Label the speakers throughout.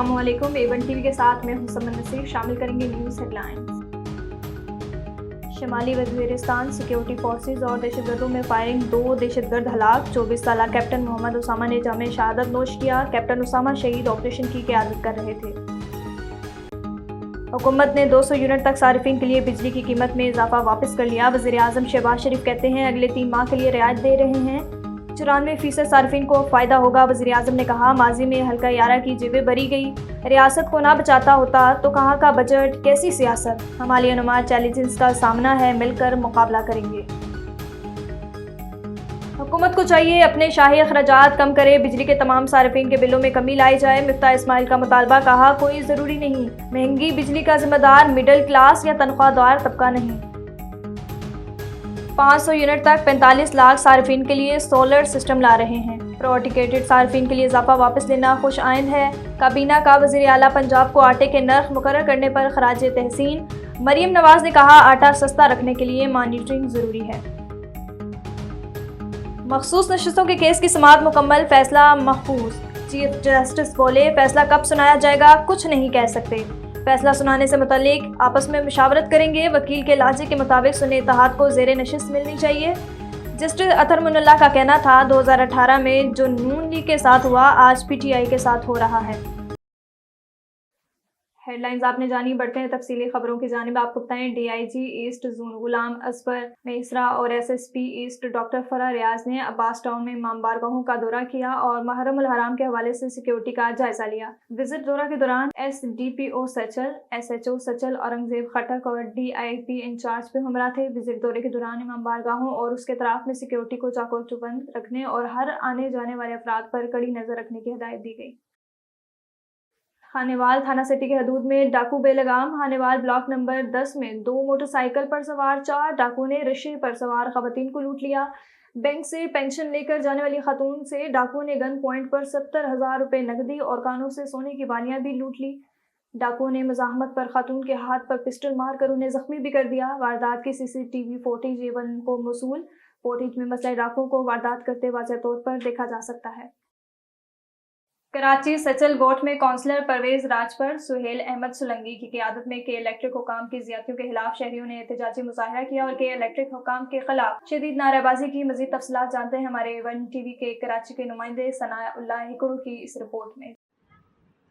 Speaker 1: السلام علیکم، A1 T V کے ساتھ میں ہوں سمن نصیر۔ شامل کریں گے نیوز ہیڈ لائنز۔ شمالی وزیرستان سیکیورٹی فورسز اور دہشت گردوں میں فائرنگ، 2 دہشت گرد ہلاک۔ 24 سالہ کیپٹن محمد اسامہ نے جام شہادت نوش کیا۔ کیپٹن اسامہ شہید آپریشن کی قیادت کر رہے تھے۔ حکومت نے 200 یونٹ تک صارفین کے لیے بجلی کی قیمت میں اضافہ واپس کر لیا۔ وزیر اعظم شہباز شریف کہتے ہیں اگلے 3 ماہ کے لیے رعایت دے رہے ہیں، 94% صارفین کو فائدہ ہوگا۔ وزیر اعظم نے کہا ماضی میں حلقہ 11 کی جیبیں بھری گئی، ریاست کو نہ بچاتا ہوتا تو کہاں کا بجٹ، کیسی سیاست۔ ہم حالیہ نما چیلنجز کا سامنا ہے، مل کر مقابلہ کریں گے۔ حکومت کو چاہیے اپنے شاہی اخراجات کم کرے، بجلی کے تمام صارفین کے بلوں میں کمی لائی جائے۔ مفتاح اسماعیل کا مطالبہ، کہا کوئی ضروری نہیں، مہنگی بجلی کا ذمہ دار مڈل کلاس یا تنخواہ دار طبقہ نہیں۔ 500 یونٹ تک 45 لاکھ صارفین کے لیے سولر سسٹم لا رہے ہیں۔ پروٹیکیٹڈ صارفین کے لیے اضافہ واپس لینا خوش آئند ہے۔ کابینہ کا وزیر اعلیٰ پنجاب کو آٹے کے نرخ مقرر کرنے پر خراج تحسین۔ مریم نواز نے کہا آٹا سستا رکھنے کے لیے مانیٹرنگ ضروری ہے۔ مخصوص نشستوں کے کیس کی سماعت مکمل، فیصلہ محفوظ۔ چیف جسٹس بولے فیصلہ کب سنایا جائے گا کچھ نہیں کہہ سکتے، فیصلہ سنانے سے متعلق آپس میں مشاورت کریں گے۔ وکیل کے لہجے کے مطابق سنی اتحاد کو زیر نشست ملنی چاہیے۔ جسٹس اطہر من اللہ کا کہنا تھا 2018 میں جو نون لیگ کے ساتھ ہوا آج پی ٹی آئی کے ساتھ ہو رہا ہے۔ ہیڈ لائنز آپ نے جانی، بڑھتے ہیں تفصیلی خبروں کی جانب۔ آپ کو بتائیں D I G east zone Ghulam Asghar میسرا اور S S P east doctor Farah Riaz نے عباس ٹاؤن میں امام بارگاہوں کا دورہ کیا اور محرم الحرام کے حوالے سے سیکیورٹی کا جائزہ لیا۔ وزٹ دورہ کے دوران S D P O Sachal, S H O Sachal Aurangzeb Khattak اور ڈی آئی پی انچارج بھی ہمراہ تھے۔ وزٹ دورے کے دوران امام بارگاہوں اور اس کے اطراف میں سیکیورٹی کو چاق و چوبند رکھنے اور ہر آنے جانے والے افراد پر کڑی نظر رکھنے کی ہدایت دی گئی۔ خانیوال تھانہ سٹی کی حدود میں ڈاکو بے لگام۔ خانیوال بلاک نمبر 10 میں 2 موٹر سائیکل پر سوار 4 ڈاکو نے رکشے پر سوار خواتین کو لوٹ لیا۔ بینک سے پینشن لے کر جانے والی خاتون سے ڈاکو نے گن پوائنٹ پر 70,000 روپے نقدی اور کانوں سے سونے کی بالیاں بھی لوٹ لی۔ ڈاکو نے مزاحمت پر خاتون کے ہاتھ پر پسٹل مار کر انہیں زخمی بھی کر دیا۔ واردات کی سی C T V footage A1 کو موصول۔ فوٹیج میں مسلح ڈاکو کو واردات کرتے واضح طور پر دیکھا جا سکتا ہے۔ کراچی سچل گوٹ میں کونسلر پرویز راج پر سہیل احمد سولنگی کی قیادت میں کے الیکٹرک حکام کی زیادتیوں کے خلاف شہریوں نے احتجاجی مظاہرہ کیا اور کے الیکٹرک حکام کے خلاف شدید نعرہ بازی کی۔ مزید تفصیلات جانتے ہیں ہمارے A1 ٹی وی کے کراچی کے نمائندے ثناء اللہ ہکڑو کی اس رپورٹ میں۔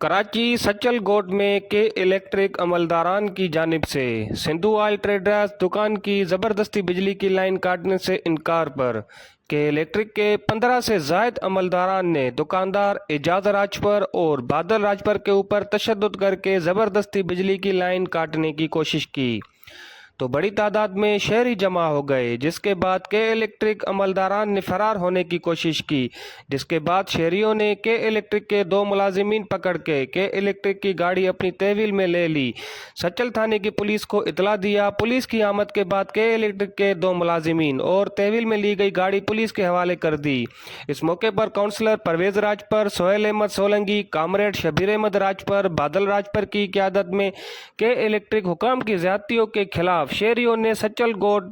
Speaker 2: کراچی سچل گوٹ میں کے الیکٹرک عملداران کی جانب سے سندھو آئل ٹریڈرز دکان کی زبردستی بجلی کی لائن کاٹنے سے انکار پر کے الیکٹرک کے 15 سے زائد عملداران نے دکاندار اعجاز راجپر اور بادل راجپر کے اوپر تشدد کر کے زبردستی بجلی کی لائن کاٹنے کی کوشش کی تو بڑی تعداد میں شہری جمع ہو گئے، جس کے بعد کے الیکٹرک عملداران نے فرار ہونے کی کوشش کی، جس کے بعد شہریوں نے کے الیکٹرک کے 2 ملازمین پکڑ کے الیکٹرک کی گاڑی اپنی تحویل میں لے لی۔ سچل تھانے کی پولیس کو اطلاع دیا۔ پولیس کی آمد کے بعد کے الیکٹرک کے 2 ملازمین اور تحویل میں لی گئی گاڑی پولیس کے حوالے کر دی۔ اس موقع پر کونسلر پرویز راجپر، سہیل احمد سولنگی، کامریڈ شبیر احمد راجپر، بادل راجپر کی قیادت میں کے الیکٹرک حکام کی زیادتیوں کے خلاف شہریوں نے سچل گوٹ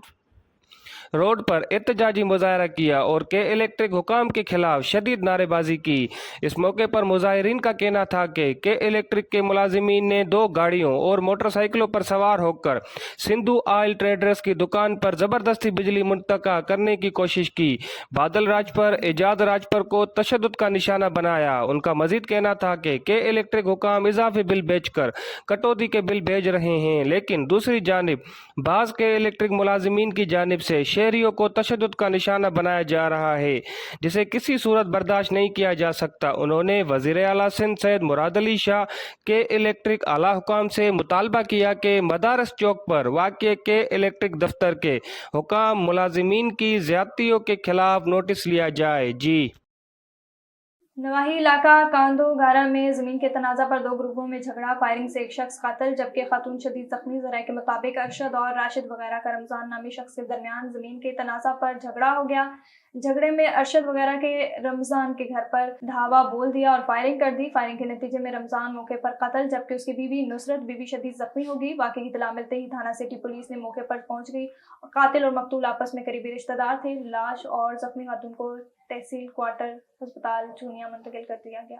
Speaker 2: روڈ پر احتجاجی مظاہرہ کیا اور کے الیکٹرک حکام کے خلاف شدید نعرے بازی کی۔ اس موقع پر مظاہرین کا کہنا تھا کہ کے الیکٹرک کے ملازمین نے 2 گاڑیوں اور موٹر سائیکلوں پر سوار ہو کر سندھو آئل ٹریڈرز کی دکان پر زبردستی بجلی منتقل کرنے کی کوشش کی۔ بادل راجپر، اعجاز راجپر کو تشدد کا نشانہ بنایا۔ ان کا مزید کہنا تھا کہ کے الیکٹرک حکام اضافی بل بیچ کر کٹوتی کے بل بھیج رہے ہیں، لیکن دوسری جانب بعض کے الیکٹرک ملازمین کی جانب سے شہریوں کو تشدد کا نشانہ بنایا جا رہا ہے، جسے کسی صورت برداشت نہیں کیا جا سکتا۔ انہوں نے وزیر اعلیٰ سندھ سید مراد علی شاہ کے الیکٹرک اعلیٰ حکام سے مطالبہ کیا کہ مدارس چوک پر واقع کے الیکٹرک دفتر کے حکام ملازمین کی زیادتیوں کے خلاف نوٹس لیا جائے۔
Speaker 1: نواحی علاقہ کاندو گارا میں زمین کے تنازع پر 2 گروپوں میں جھگڑا، فائرنگ سے ایک شخص قتل جبکہ خاتون شدید زخمی۔ ذرائع کے مطابق ارشد اور راشد وغیرہ کا رمضان نامی شخص کے درمیان زمین کے تنازع پر جھگڑا ہو گیا۔ جھگڑے میں ارشد وغیرہ کے رمضان کے گھر پر دھاوا بول دیا اور فائرنگ کر دی۔ فائرنگ کے نتیجے میں رمضان موقع پر قتل جبکہ اس کی بیوی نصرت بی بی شدید زخمی ہو گئی۔ واقعے کی اطلاع ملتے ہی تھانہ سٹی پولیس نے موقع پر پہنچ گئی۔ قاتل اور مقتول آپس میں قریبی رشتہ دار تھے۔ لاش اور زخمی خاتون کو تحصیل کوارٹر ہسپتال چونیا منتقل کر دیا گیا۔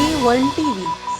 Speaker 3: A1 TV,